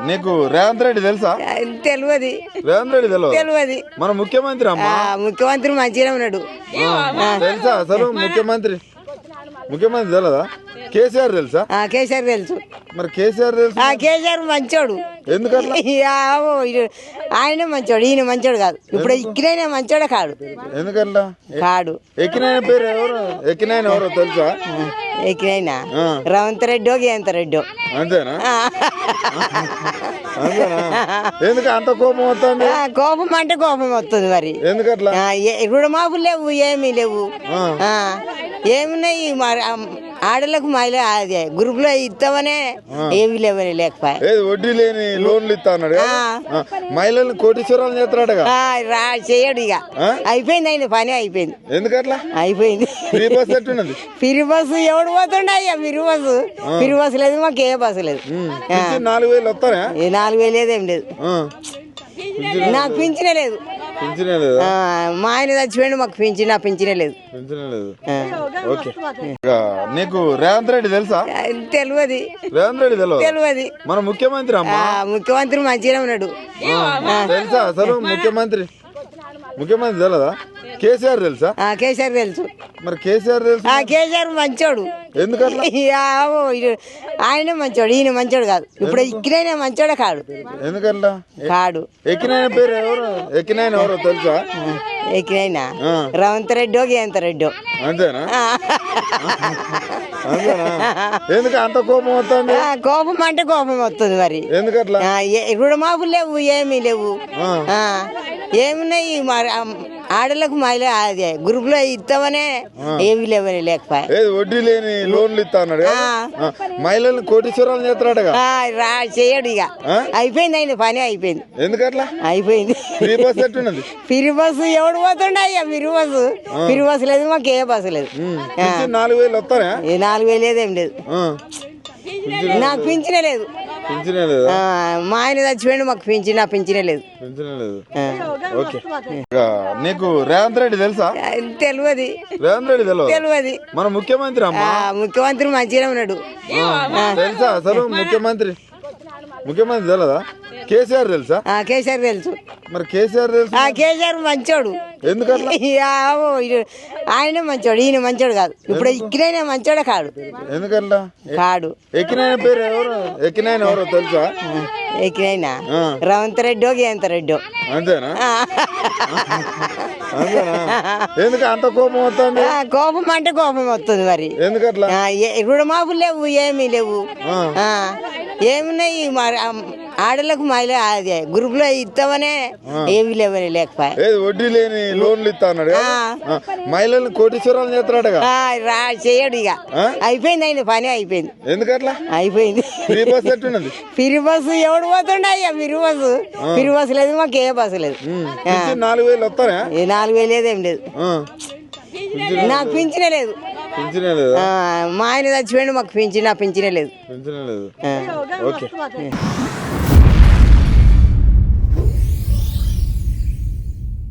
నీకు రేవంత్ రెడ్డి తెలుసా? తెలియదు. రేవంత్ రెడ్డి తెలియదు. మన ముఖ్యమంత్రి అమ్మా. ముఖ్యమంత్రి మంచిగా ఉన్నాడు. తెలుసా అసలు ముఖ్యమంత్రి తెలియదా? కేసీఆర్ తెలుసా? కేసీఆర్ తెలుసు. మరి కేసీఆర్ తెలుసు. కేసీఆర్ మంచోడు. ఎందుకట్లా? ఆయన మంచోడు, ఈయన మంచోడు కాదు. ఇప్పుడు ఎక్కినైనా మంచోడే కాడు. ఎందుకట్లా? కాడు. ఎక్కినైన పేరు ఎవరు? ఎక్కినైన ఎవరో తెలుసా? ఎక్కినైనా రేవంత్ రెడ్డో గేంత రెడ్డో. అంతేనా? ఎందుకు అంత కోపం వస్తుంది? కోపం అంటే కోపం వస్తుంది. మరి ఎందుకట్లా? రుణమాపులు లేవు, ఏమీ లేవు. ఏమున్నాయి మరి ఆడలకు మహిళ అదే గ్రూప్ లో ఇస్తామనే ఏమి లేవని లేకపోయా. వడ్డీ లేని లోన్లు ఇస్తా అన్నాడు. మహిళలు కోటీశ్వరాలు చేస్తాడగా. చేయడు. ఇక అయిపోయింది, ఆయన పని అయిపోయింది. ఎందుకట్లా? అయిపోయింది. ఫ్రీ బస్ ఎట్టున్నది? ఫ్రీ బస్సు ఎవడు పోతుండే? అయ్యా ఫ్రీ బస్సు లేదు, మాకు ఏ బస్సు లేదు. 4000 వస్తారా? 4000 లేదేం లేదు. నాకు పింఛనే లేదు. మా ఆయన చచ్చిపోయిండు, మాకు పింఛనే లేదు. ఓకే. నీకు రేవంత్ రెడ్డి తెలుసా? తెలియదు. రేవంత్ రెడ్డి తెలియదు. మన ముఖ్యమంత్రి అమ్మా. ముఖ్యమంత్రి మంచిగా ఉన్నాడు. తెలుసా అసలు ముఖ్యమంత్రి తెలియదా? కేసీఆర్ తెలుసా? కేసీఆర్ తెలుసు. మరి కేసీఆర్ తెలుసు. కేసీఆర్ మంచోడు. ఎందుకట్లా? ఆయన మంచోడు, ఈయన మంచోడు కాదు. ఇప్పుడు ఎక్కినైనా మంచోడే కాడు. ఎందుకట్లా? కాడు. ఎక్కినైన పేరు ఎవరు? ఎక్కినైన ఎవరో తెలుసా? ఎక్కినైనా రేవంత్ రెడ్డో గేంత రెడ్డో. అంతేనా? ఎందుకు అంత కోపం వస్తుంది? కోపం అంటే కోపం వస్తుంది. మరి ఎందుకట్లా? రుణమాపులు లేవు, ఏమీ లేవు. ఏమున్నాయి మరి ఆడలకు మహిళ అదే గ్రూప్ లో ఇస్తామనే ఏమి లేవని లేకపోయా. వడ్డీ లేని లోన్లు ఇస్తా అన్నాడు. మహిళలు కోటీశ్వరాలు చేస్తాడగా. చేయడు. ఇక అయిపోయింది, ఆయన పని అయిపోయింది. ఎందుకట్లా? అయిపోయింది. ఫ్రీ బస్ ఎట్టున్నది? ఫ్రీ బస్సు ఎవడు పోతుండే? అయ్యా ఫ్రీ బస్సు లేదు, మాకు ఏ బస్సు లేదు. 4000 వస్తారా? 4000 లేదేం లేదు. నాకు పింఛనే లేదు. మా ఆయన చచ్చిపోయిండు, మాకు పింఛనే లేదు. ఓకే. నీకు రేవంత్ రెడ్డి తెలుసా? తెలియదు. రేవంత్ రెడ్డి తెలియదు. మన ముఖ్యమంత్రి అమ్మా. ముఖ్యమంత్రి మంచిగా ఉన్నాడు. తెలుసా అసలు ముఖ్యమంత్రి తెలియదా? కేసీఆర్ తెలుసా? కేసీఆర్ తెలుసు. మరి కేసీఆర్ తెలుసు. కేసీఆర్ మంచోడు. ఎందుకట్లా? ఆయన మంచోడు, ఈయన మంచోడు కాదు. ఇప్పుడు ఎక్కినైనా మంచోడే కాడు. ఎందుకట్లా? కాడు. ఎక్కినైన పేరు ఎవరు? ఎక్కినైన ఎవరో తెలుసా? ఎక్కినైనా రేవంత్ రెడ్డో గేంత రెడ్డో. అంతేనా? ఎందుకు అంత కోపం వస్తుంది? కోపం అంటే కోపం వస్తుంది. మరి ఎందుకట్లా? రుణమాపులు లేవు, ఏమీ లేవు. ఏమున్నాయి మరి ఆడలకు మహిళ అదే గ్రూప్ లో ఇస్తామనే ఏమి లేవని లేకపోయా. వడ్డీ లేని లోన్లు ఇస్తా అన్నాడు. మహిళలు కోటీశ్వరాలు చేస్తాడగా. చేయడు. ఇక అయిపోయింది, ఆయన పని అయిపోయింది. ఎందుకట్లా? అయిపోయింది. ఫ్రీ బస్ ఎట్టున్నది? ఫ్రీ బస్సు ఎవడు పోతుండే? అయ్యా ఫ్రీ బస్సు లేదు, మాకు ఏ బస్సు లేదు. 4000 వస్తారా? 4000 లేదేం లేదు. నాకు పింఛనే లేదు. మా ఆయన చచ్చిపోయిండు, మాకు పింఛనే లేదు. ఓకే.